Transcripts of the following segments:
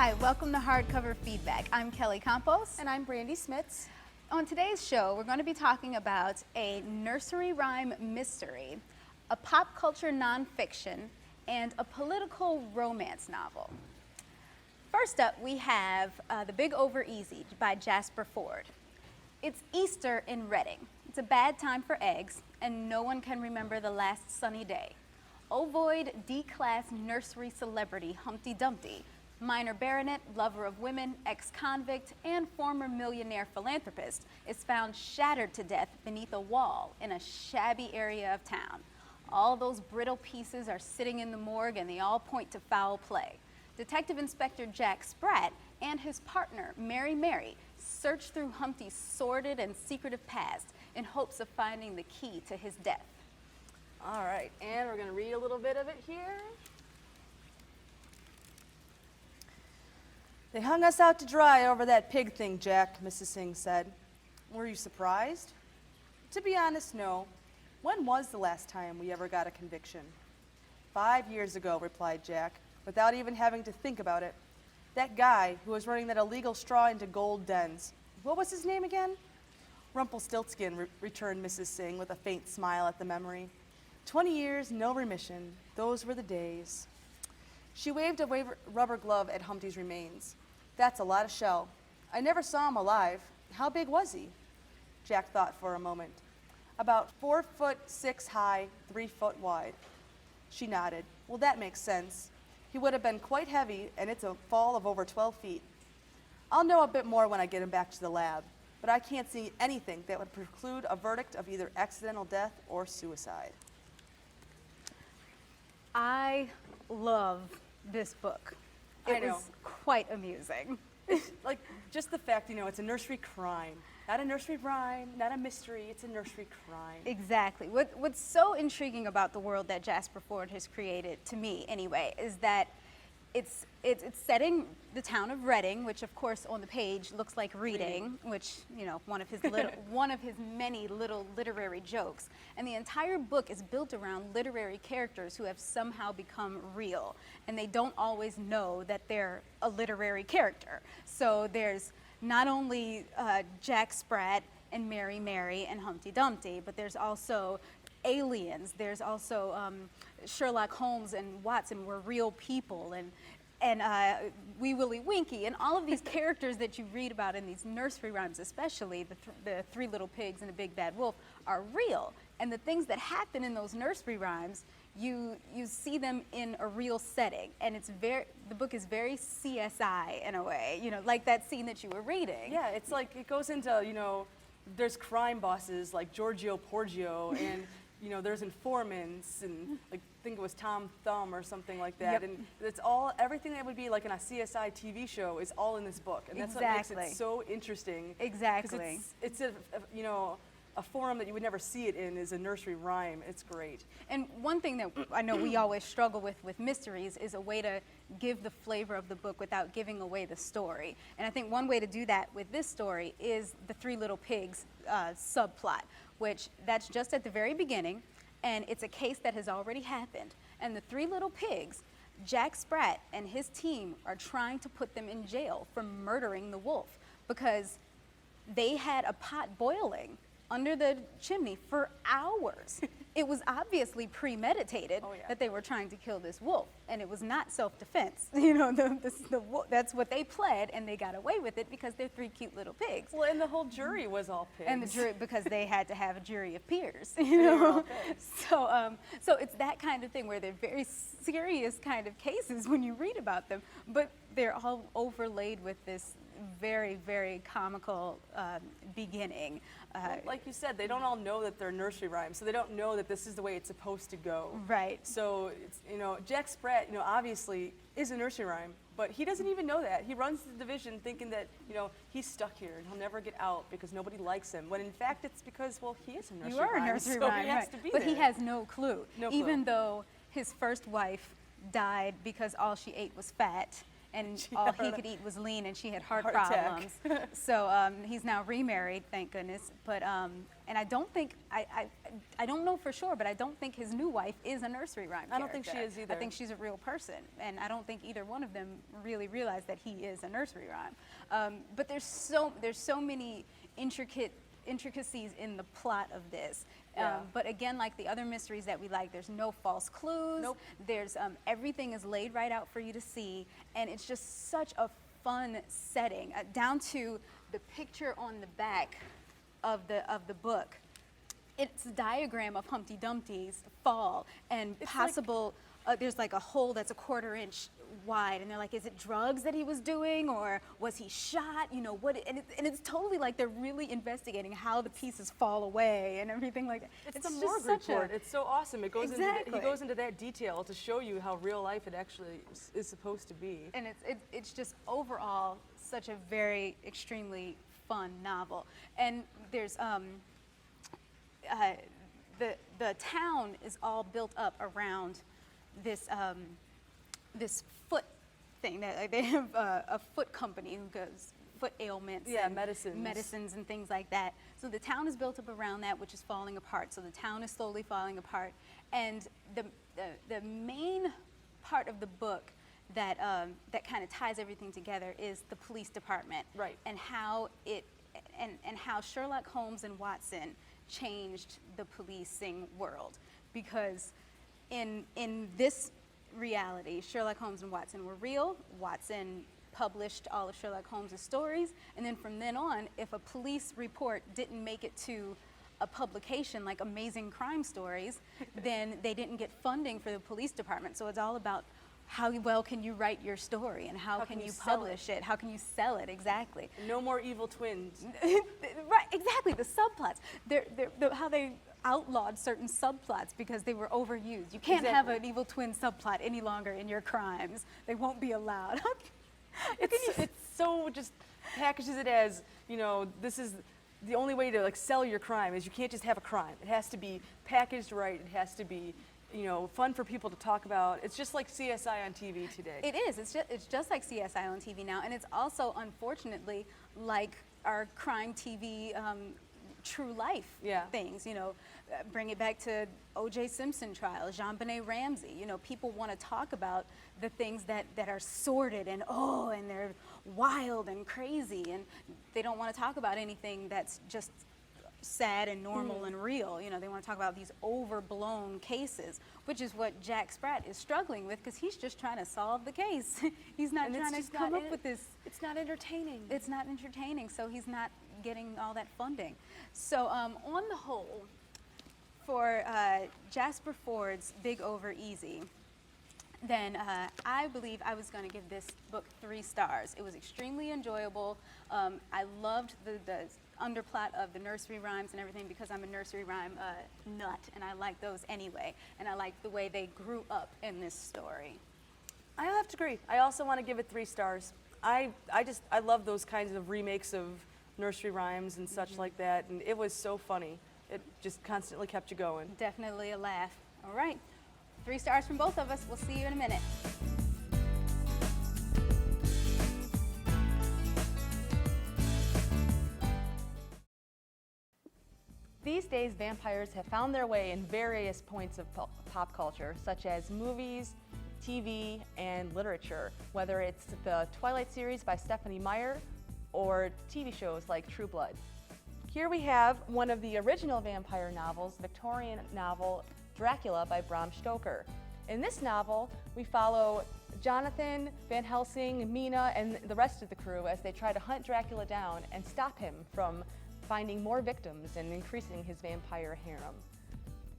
Hi, welcome to Hardcover Feedback. I'm Kelly Campos. And I'm Brandy Smits. On today's show, we're going to be talking about a nursery rhyme mystery, a pop culture nonfiction, and a political romance novel. First up, we have The Big Over Easy by Jasper FFordes. It's Easter in Reading. It's a bad time for eggs, and no one can remember the last sunny day. Ovoid D-class nursery celebrity Humpty Dumpty, minor baronet, lover of women, ex-convict, and former millionaire philanthropist, is found shattered to death beneath a wall in a shabby area of town. All those brittle pieces are sitting in the morgue, and they all point to foul play. Detective Inspector Jack Spratt and his partner, Mary, search through Humpty's sordid and secretive past in hopes of finding the key to his death. All right, and we're going to read a little bit of it here. They hung us out to dry over that pig thing, Jack, Mrs. Singh said. Were you surprised? To be honest, no. When was the last time we ever got a conviction? 5 years ago, replied Jack, without even having to think about it. That guy who was running that illegal straw into gold dens. What was his name again? Rumpelstiltskin, returned Mrs. Singh with a faint smile at the memory. 20 years, no remission. Those were the days. She waved a rubber glove at Humpty's remains. That's a lot of shell. I never saw him alive. How big was he? Jack thought for a moment. About 4'6" high, 3 foot wide. She nodded. Well, that makes sense. He would have been quite heavy, and it's a fall of over 12 feet. I'll know a bit more when I get him back to the lab, but I can't see anything that would preclude a verdict of either accidental death or suicide. I love this book. It was quite amusing. Like, just the fact, it's a nursery crime. Not a nursery rhyme, not a mystery, it's a nursery crime. Exactly. What's so intriguing about the world that Jasper FFordes has created, to me anyway, is that it's setting the town of Reading, which of course on the page looks like reading, which, one of his many little literary jokes. And the entire book is built around literary characters who have somehow become real, and they don't always know that they're a literary character. So there's not only Jack Spratt and Mary and Humpty Dumpty, but there's also aliens. There's also Sherlock Holmes and Watson were real people, and Wee Willie Winky, and all of these characters that you read about in these nursery rhymes, especially the Three Little Pigs and the Big Bad Wolf, are real. And the things that happen in those nursery rhymes, you see them in a real setting, and the book is very CSI in a way, like that scene that you were reading. Yeah, it's like it goes into, there's crime bosses like Giorgio Porgio, and there's informants, and like I think it was Tom Thumb or something like that. Yep. And it's everything that would be like in a CSI TV show is all in this book, and that's what makes it so interesting. Exactly. It's a forum that you would never see it in is a nursery rhyme. It's great. And one thing that I know we always struggle with mysteries is a way to give the flavor of the book without giving away the story. And I think one way to do that with this story is the Three Little Pigs subplot, which that's just at the very beginning, and it's a case that has already happened. And the Three Little Pigs, Jack Spratt and his team are trying to put them in jail for murdering the wolf because they had a pot boiling under the chimney for hours. It was obviously premeditated that they were trying to kill this wolf, and it was not self-defense. That's what they pled, and they got away with it because they're three cute little pigs. Well, and the whole jury was all pigs. And the jury, because they had to have a jury of peers. So it's that kind of thing where they're very serious kind of cases when you read about them, but they're all overlaid with this very, very comical beginning. Well, like you said, they don't all know that they're nursery rhymes, so they don't know that this is the way it's supposed to go. Right. So, it's, Jack Spratt, obviously is a nursery rhyme, but he doesn't even know that. He runs the division thinking that, he's stuck here and he'll never get out because nobody likes him, when in fact it's because, well, he is a nursery rhyme. You are a nursery so rhyme, he has to be but there. he has no clue. No clue. Even though his first wife died because all she ate was fat, and all he could eat was lean, and she had heart attack. problems. So he's now remarried, thank goodness. But and I don't think I don't know for sure, but I don't think his new wife is a nursery rhyme character. I don't think she is either. I think she's a real person, and I don't think either one of them really realized that he is a nursery rhyme. But there's so many intricacies in the plot of this. Yeah. But again, like the other mysteries that we like, there's no false clues. Nope. There's everything is laid right out for you to see, and it's just such a fun setting, down to the picture on the back of the book. It's a diagram of Humpty Dumpty's fall and It's possible. There's like a hole that's a 1/4 inch wide, and they're like, is it drugs that he was doing, or was he shot? You know what? And it's totally like they're really investigating how the pieces fall away and everything like that. It's the just morgue such a- report. It's so awesome. It goes Exactly. he goes into that detail to show you how real life it actually is supposed to be. And it's just overall such a very extremely fun novel. And there's the town is all built up around this this foot thing. That like, they have a foot company who goes foot ailments, Yeah, and medicines. and things like that. So the town is built up around that, which is falling apart. So the town is slowly falling apart, and the main part of the book that that kind of ties everything together is the police department, Right. and how it and how Sherlock Holmes and Watson changed the policing world, because in this reality, Sherlock Holmes and Watson were real. Watson published all of Sherlock Holmes' stories, and then from then on, if a police report didn't make it to a publication like Amazing Crime Stories, then they didn't get funding for the police department. So it's all about how well can you write your story, and how can you sell publish it? How can you sell it? Exactly. No more evil twins. Right, exactly. The subplots. How they outlawed certain subplots because they were overused. You can't have Exactly. an evil twin subplot any longer in your crimes. They won't be allowed. It's so just packages it as, you know, this is the only way to like sell your crime is you can't just have a crime. It has to be packaged right. It has to be, you know, fun for people to talk about. It's just like CSI on TV today. It is. It's just like CSI on TV now, and it's also unfortunately like our crime TV true life Yeah. things. You know, bring it back to O.J. Simpson trial, JonBenet Ramsey. You know, people want to talk about the things that are sordid and and they're wild and crazy, and they don't want to talk about anything that's just sad and normal and real. You know, they want to talk about these overblown cases, which is what Jack Spratt is struggling with, because he's just trying to solve the case. He's not And it's trying to just come not up with this. It's not entertaining. It's not entertaining, so he's not getting all that funding. So on the whole, for Jasper FFordes' Big Over Easy, then I believe I was going to give this book 3 stars. It was extremely enjoyable. I loved the underplot of the nursery rhymes and everything, because I'm a nursery rhyme nut, and I like those anyway. And I like the way they grew up in this story. I have to agree. I also want to give it 3 stars. I love those kinds of remakes of nursery rhymes and such like that, and it was so funny. It just constantly kept you going. Definitely a laugh. All right, 3 stars from both of us. We'll see you in a minute. These days, vampires have found their way in various points of pop culture, such as movies, TV, and literature, whether it's the Twilight series by Stephanie Meyer or TV shows like True Blood. Here we have one of the original vampire novels, Victorian novel Dracula by Bram Stoker. In this novel, we follow Jonathan, Van Helsing, Mina, and the rest of the crew as they try to hunt Dracula down and stop him from finding more victims and increasing his vampire harem.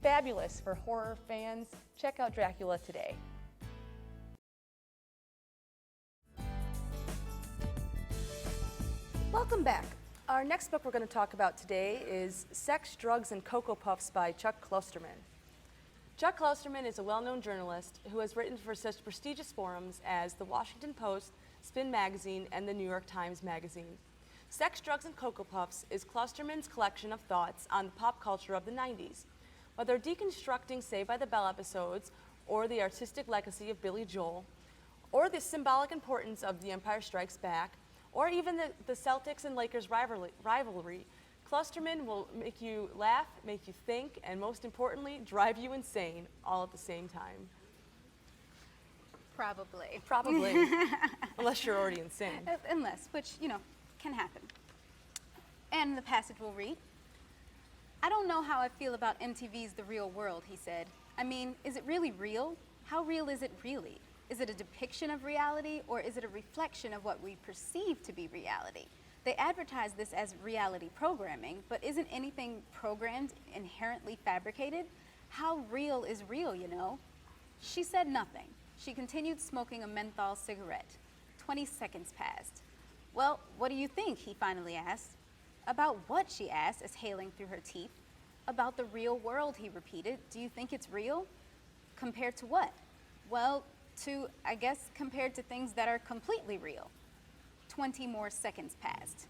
Fabulous for horror fans. Check out Dracula today. Welcome back. Our next book we're going to talk about today is Sex, Drugs, and Coco Puffs by Chuck Klosterman. Chuck Klosterman is a well-known journalist who has written for such prestigious forums as The Washington Post, Spin Magazine, and The New York Times Magazine. Sex, Drugs, and Coco Puffs is Klosterman's collection of thoughts on the pop culture of the 90s. Whether deconstructing Saved by the Bell episodes or the artistic legacy of Billy Joel, or the symbolic importance of The Empire Strikes Back, or even the Celtics and Lakers rivalry, Klosterman will make you laugh, make you think, and most importantly, drive you insane all at the same time. Probably. Probably, unless you're already insane. Unless, which, you know, can happen. And the passage will read, I don't know how I feel about MTV's The Real World, he said. I mean, is it really real? How real is it really? Is it a depiction of reality, or is it a reflection of what we perceive to be reality? They advertise this as reality programming, but isn't anything programmed inherently fabricated? How real is real, you know? She said nothing. She continued smoking a menthol cigarette. 20 seconds passed. Well, what do you think? He finally asked. About what? She asked, exhaling through her teeth. About the real world, he repeated. Do you think it's real? Compared to what? Well, I guess, compared to things that are completely real. 20 more seconds passed.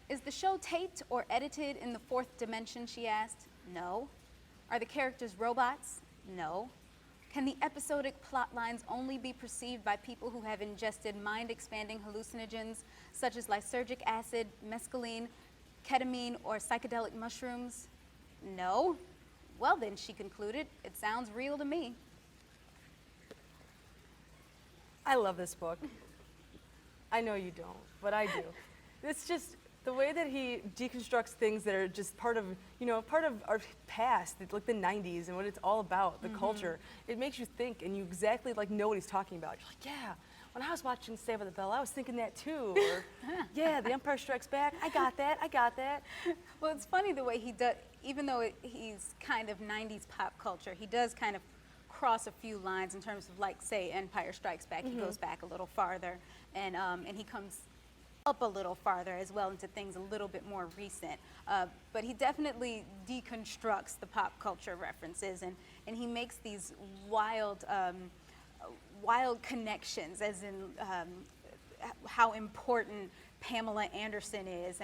Is the show taped or edited in the fourth dimension, she asked. No. Are the characters robots? No. Can the episodic plot lines only be perceived by people who have ingested mind-expanding hallucinogens such as lysergic acid, mescaline, ketamine, or psychedelic mushrooms? No. Well then, she concluded, it sounds real to me. I love this book. I know you don't, but I do. It's just the way that he deconstructs things that are just part of our past, like the 90s and what it's all about, the culture. It makes you think, and you exactly know what he's talking about. You're like, yeah, when I was watching Saved by the Bell, I was thinking that too. Or, yeah, The Empire Strikes Back, I got that. Well, it's funny the way he does, even though he's kind of 90s pop culture, he does kind of cross a few lines in terms of, like, say, Empire Strikes Back. He goes back a little farther, and he comes up a little farther as well into things a little bit more recent. But he definitely deconstructs the pop culture references, and he makes these wild connections, as in how important Pamela Anderson is,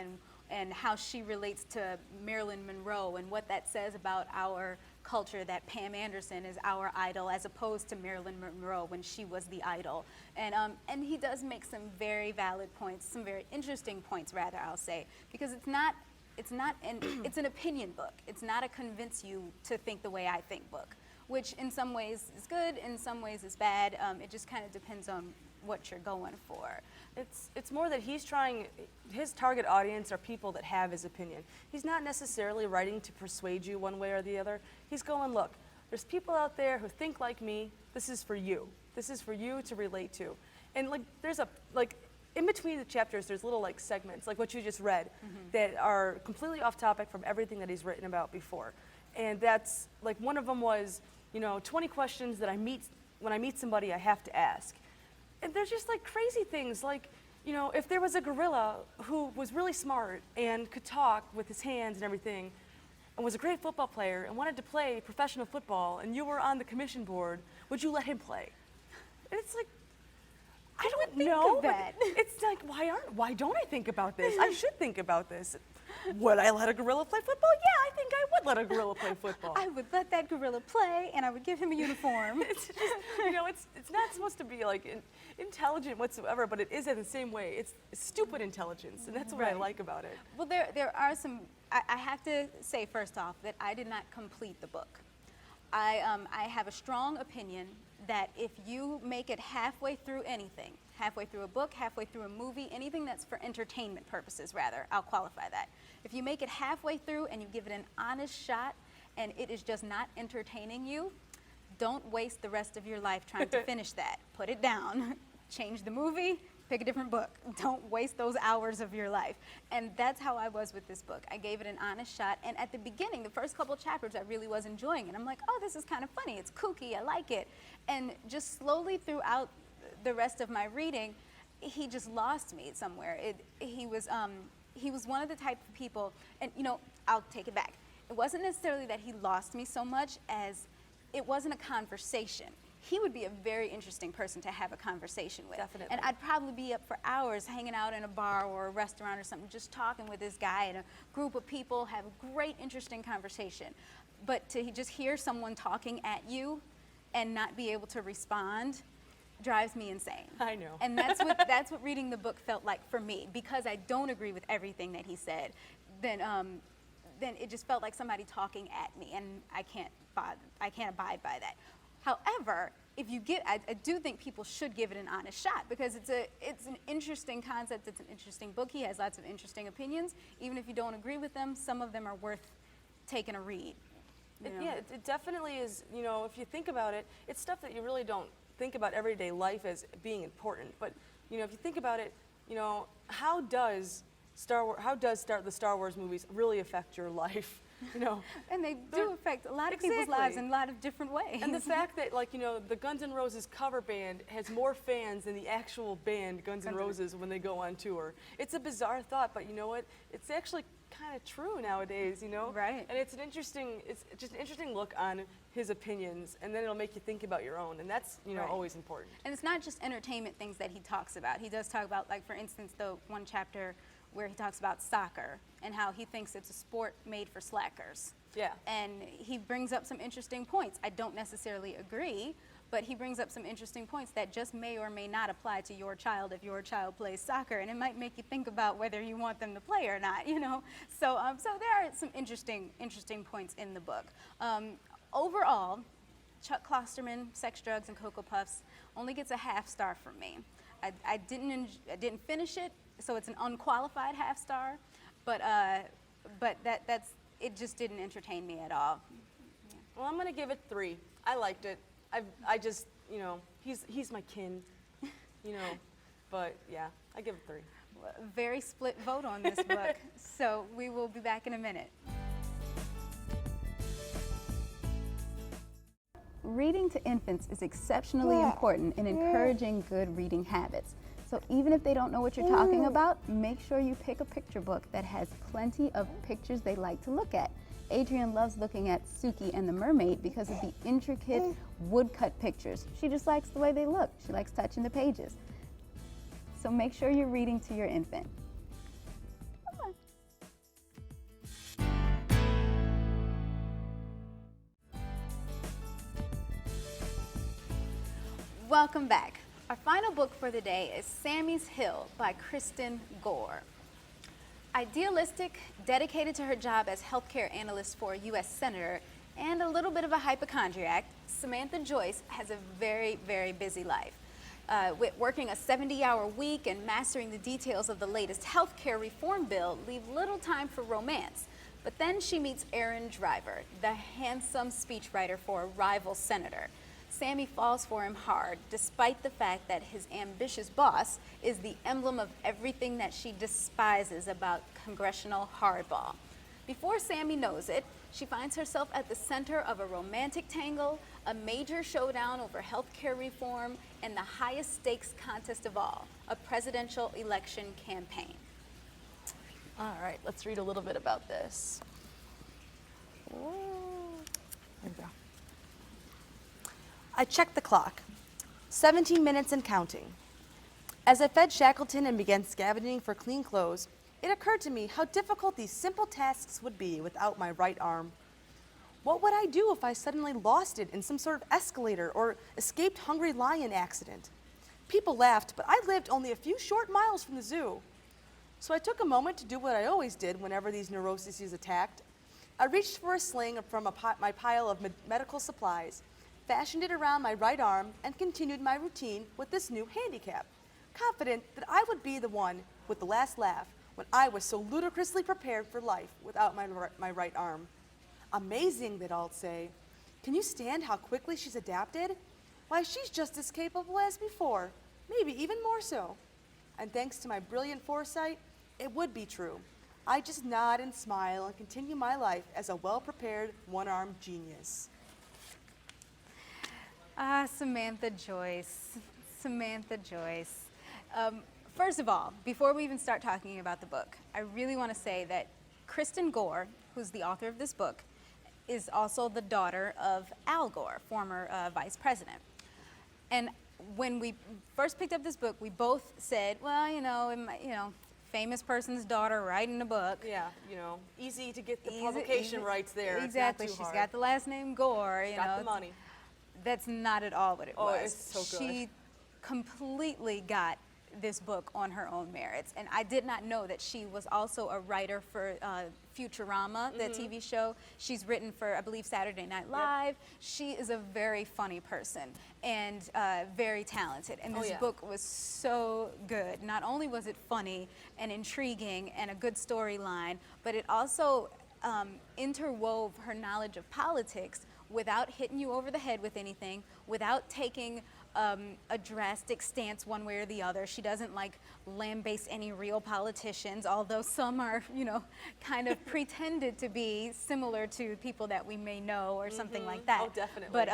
and how she relates to Marilyn Monroe, and what that says about our culture, that Pam Anderson is our idol as opposed to Marilyn Monroe when she was the idol. And he does make some very valid points, some very interesting points rather, I'll say, because it's an opinion book. It's not a convince you to think the way I think book, which in some ways is good, in some ways is bad. It just kind of depends on what you're going for. It's more that he's trying, his target audience are people that have his opinion. He's not necessarily writing to persuade you one way or the other. He's going, look, there's people out there who think like me. This is for you. This is for you to relate to. And there's in between the chapters, there's little segments, like what you just read, that are completely off topic from everything that he's written about before. And that's, one of them was, 20 questions that when I meet somebody, I have to ask. And there's just crazy things, if there was a gorilla who was really smart and could talk with his hands and everything, and was a great football player and wanted to play professional football, and you were on the commission board, would you let him play? And it's I don't know. That. It's why don't I think about this? I should think about this. Would I let a gorilla play football? Yeah, I think I would let a gorilla play football. I would let that gorilla play, and I would give him a uniform. It's just, it's not supposed to be intelligent whatsoever, but it is in the same way. It's stupid intelligence, and that's what I like about it. Well, there are some, I have to say first off that I did not complete the book. I have a strong opinion that if you make it halfway through anything, halfway through a book, halfway through a movie, anything that's for entertainment purposes rather, I'll qualify that. If you make it halfway through and you give it an honest shot and it is just not entertaining you, don't waste the rest of your life trying to finish that. Put it down, change the movie, pick a different book. Don't waste those hours of your life. And that's how I was with this book. I gave it an honest shot, and at the beginning, the first couple chapters, I really was enjoying it. I'm like, oh, this is kind of funny, it's kooky, I like it. And just slowly throughout the rest of my reading, he just lost me somewhere. He was one of the type of people, and I'll take it back. It wasn't necessarily that he lost me so much as it wasn't a conversation. He would be a very interesting person to have a conversation with. Definitely. And I'd probably be up for hours hanging out in a bar or a restaurant or something, just talking with this guy and a group of people, have a great, interesting conversation. But to just hear someone talking at you and not be able to respond, drives me insane. I know. And that's what reading the book felt like for me. Because I don't agree with everything that he said, then it just felt like somebody talking at me, and I can't abide by that. However, if you I do think people should give it an honest shot, because it's an interesting concept, it's an interesting book. He has lots of interesting opinions. Even if you don't agree with them, some of them are worth taking a read. Yeah, it definitely is. You know, if you think about it, it's stuff that you really don't think about everyday life as being important. But you know, if you think about it, you know, how does the Star Wars movies really affect your life? You know, and they do affect a lot of people's lives in a lot of different ways. And the fact that, like, you know, the Guns N' Roses cover band has more fans than the actual band Guns N' Roses when they go on tour. It's a bizarre thought, but you know what? It's actually kind of true nowadays, you know? Right. And it's just an interesting look on his opinions, and then it'll make you think about your own, and that's, you know, always important. And it's not just entertainment things that he talks about. He does talk about, like, for instance, the one chapter where he talks about soccer and how he thinks it's a sport made for slackers. Yeah. And he brings up some interesting points. I don't necessarily agree, but he brings up some interesting points that just may or may not apply to your child if your child plays soccer, and it might make you think about whether you want them to play or not, you know? So, so there are some interesting points in the book. Overall, Chuck Klosterman, Sex, Drugs, and Coco Puffs only gets a half star from me. I didn't finish it, so it's an unqualified half star, but it just didn't entertain me at all. Yeah. Well, I'm gonna give it 3. I liked it. I just, you know, he's my kin, you know, but yeah, I give it 3. Very split vote on this book, so we will be back in a minute. Reading to infants is exceptionally important in encouraging good reading habits. So even if they don't know what you're talking about, make sure you pick a picture book that has plenty of pictures they like to look at. Adrienne loves looking at Suki and the Mermaid because of the intricate woodcut pictures. She just likes the way they look. She likes touching the pages. So make sure you're reading to your infant. Welcome back. Our final book for the day is Sammy's Hill by Kristin Gore. Idealistic, dedicated to her job as healthcare analyst for a U.S. senator, and a little bit of a hypochondriac, Samantha Joyce has a very, very busy life. With working a 70-hour week and mastering the details of the latest healthcare reform bill leave little time for romance. But then she meets Aaron Driver, the handsome speechwriter for a rival senator. Sammy falls for him hard, despite the fact that his ambitious boss is the emblem of everything that she despises about congressional hardball. Before Sammy knows it, she finds herself at the center of a romantic tangle, a major showdown over healthcare reform, and the highest stakes contest of all, a presidential election campaign. All right, let's read a little bit about this. There we go. I checked the clock. 17 minutes and counting. As I fed Shackleton and began scavenging for clean clothes, it occurred to me how difficult these simple tasks would be without my right arm. What would I do if I suddenly lost it in some sort of escalator or escaped hungry lion accident? People laughed, but I lived only a few short miles from the zoo. So I took a moment to do what I always did whenever these neuroses attacked. I reached for a sling from my pile of medical supplies, fashioned it around my right arm, and continued my routine with this new handicap, confident that I would be the one with the last laugh when I was so ludicrously prepared for life without my right arm. Amazing, they'd all say. Can you stand how quickly she's adapted? Why, she's just as capable as before, maybe even more so. And thanks to my brilliant foresight, it would be true. I just nod and smile and continue my life as a well-prepared, one-armed genius. Ah, Samantha Joyce. Samantha Joyce. First of all, before we even start talking about the book, I really want to say that Kristin Gore, who's the author of this book, is also the daughter of Al Gore, former vice president. And when we first picked up this book, we both said, well, famous person's daughter writing a book. Yeah, easy to get the publication rights there. Exactly. It's not too She's hard. got the last name Gore. Got the money. That's not at all what it was. Oh, it's so good. completely got this book on her own merits. And I did not know that she was also a writer for Futurama, the TV show. She's written for, I believe, Saturday Night Live. She is a very funny person and very talented. And this book was so good. Not only was it funny and intriguing and a good storyline, but it also interwove her knowledge of politics without hitting you over the head with anything, without taking a drastic stance one way or the other. She doesn't like lambaste any real politicians, although some are, you know, kind of pretended to be similar to people that we may know or something like that. Oh, definitely.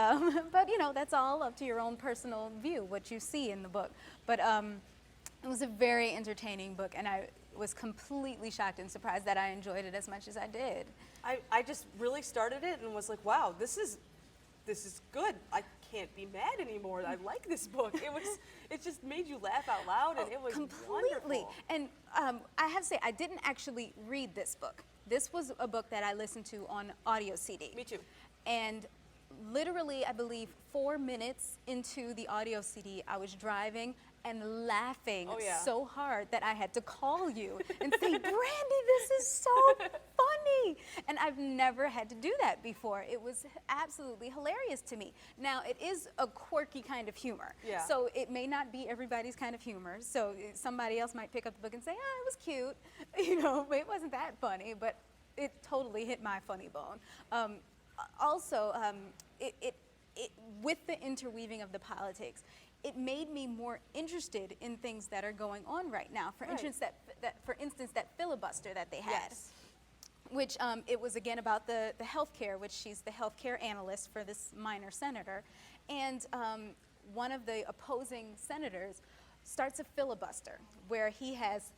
But you know, that's all up to your own personal view, what you see in the book. But it was a very entertaining book, and I was completely shocked and surprised that I enjoyed it as much as I did. I just really started it and was like, wow, this is good. I can't be mad anymore. I like this book. It just made you laugh out loud, and it was completely. wonderful. And I have to say, I didn't actually read this book. This was a book that I listened to on audio CD. Me too. And literally, I believe 4 minutes into the audio CD, I was driving and laughing so hard that I had to call you and say, Brandy, this is so funny. And I've never had to do that before. It was absolutely hilarious to me. Now, it is a quirky kind of humor. Yeah. So it may not be everybody's kind of humor. So somebody else might pick up the book and say, oh, it was cute. You know, it wasn't that funny, but it totally hit my funny bone. Also, with the interweaving of the politics, it made me more interested in things that are going on right now. For instance, that filibuster that they had, which it was again about the healthcare, which she's the healthcare analyst for this minor senator, and one of the opposing senators starts a filibuster where he has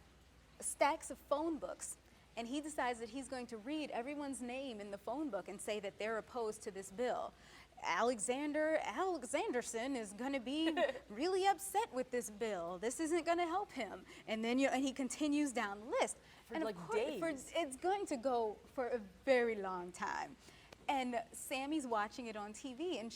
stacks of phone books, and he decides that he's going to read everyone's name in the phone book and say that they're opposed to this bill. Alexanderson is going to be really upset with this bill. This isn't going to help him. And then and he continues down the list. For and like of course, days. it's going to go for a very long time. And Sammy's watching it on TV, and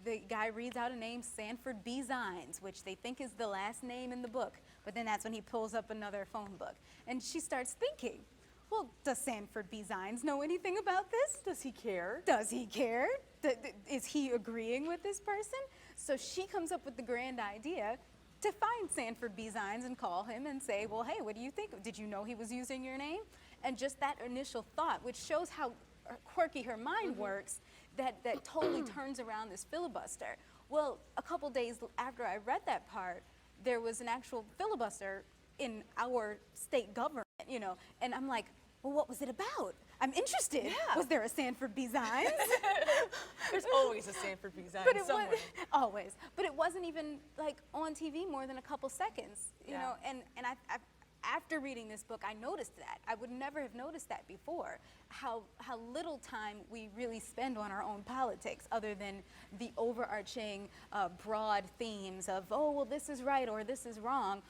the guy reads out a name, Sanford B. Zines, which they think is the last name in the book. But then that's when he pulls up another phone book. And she starts thinking, well, does Sanford B. Zines know anything about this? Does he care? Does he care? Is he agreeing with this person? So she comes up with the grand idea to find Sanford B. Zines and call him and say, well, hey, what do you think? Did you know he was using your name? And just that initial thought, which shows how quirky her mind works, that totally turns around this filibuster. Well, a couple days after I read that part, there was an actual filibuster in our state government, you know, and I'm like, well, what was it about? I'm interested. Yeah. Was there a Sanford B. Zines? There's always a Sanford B. Zines But it somewhere. always. But it wasn't even like on TV more than a couple seconds, you know. And after reading this book, I noticed that. I would never have noticed that before. How little time we really spend on our own politics, other than the overarching broad themes of, oh, well, this is right or this is wrong.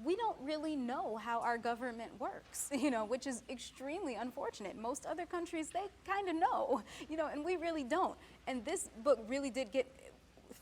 We don't really know how our government works, you know, which is extremely unfortunate. Most other countries, they kind of know, you know, and we really don't. And this book really did get,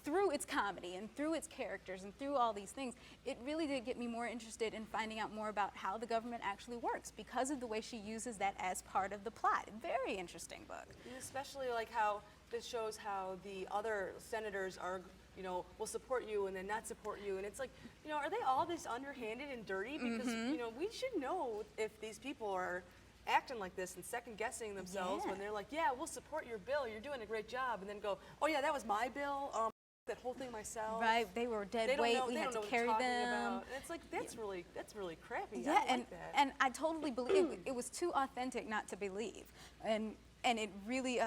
through its comedy and through its characters and through all these things, it really did get me more interested in finding out more about how the government actually works because of the way she uses that as part of the plot. Very interesting book. And especially like how this shows how the other senators are, you know, will support you and then not support you. And it's like, you know, are they all this underhanded and dirty? Because, you know, we should know if these people are acting like this and second guessing themselves when they're like, yeah, we'll support your bill, you're doing a great job, and then go, oh yeah, that was my bill, that whole thing myself. Right, they were dead weight, we had to carry them. And it's like, that's really crappy. Yeah, I don't and like that. and I totally believe it was too authentic not to believe, and it really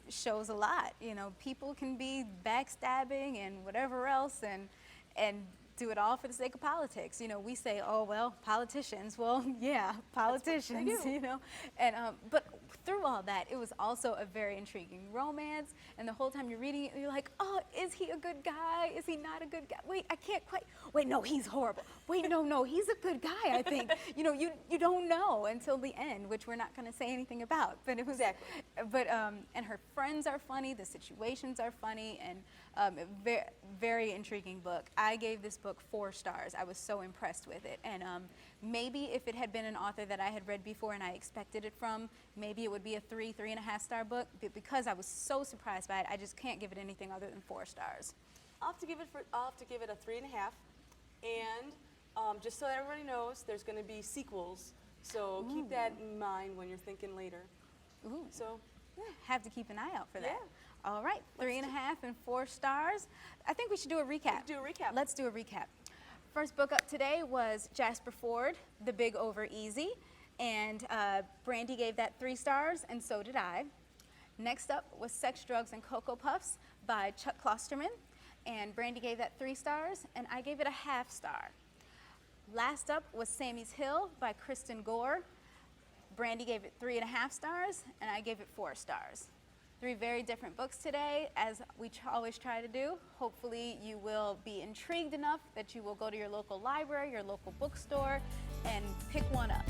shows a lot. You know, people can be backstabbing and whatever else, and do it all for the sake of politics. You know, we say, oh, well, politicians. Well, yeah, politicians, you know. And, but through all that, it was also a very intriguing romance. And the whole time you're reading it, you're like, oh, is he a good guy? Is he not a good guy? Wait, I can't quite. Wait, no, he's horrible. Wait, no, he's a good guy, I think. You know, you don't know until the end, which we're not going to say anything about. But it was, Exactly. But, and her friends are funny, the situations are funny, and very, very intriguing book. I gave this book 4 stars. I was so impressed with it. And maybe if it had been an author that I had read before and I expected it from, maybe it would be a 3.5 star book. But because I was so surprised by it, I just can't give it anything other than 4 stars. I'll have to give it a 3.5. And just so everybody knows, there's going to be sequels. So keep that in mind when you're thinking later. Ooh. So Have to keep an eye out for that. Yeah. All right, 3.5 and 4 stars. I think we should do a recap. do a recap. Let's do a recap. First book up today was Jasper FFordes, The Big Over Easy, and Brandy gave that 3 stars, and so did I. Next up was Sex, Drugs, and Coco Puffs by Chuck Klosterman, and Brandy gave that 3 stars, and I gave it a 1/2 star. Last up was Sammy's Hill by Kristin Gore. Brandy gave it 3.5 stars, and I gave it 4 stars. 3 very different books today, as we always try to do. Hopefully you will be intrigued enough that you will go to your local library, your local bookstore, and pick one up.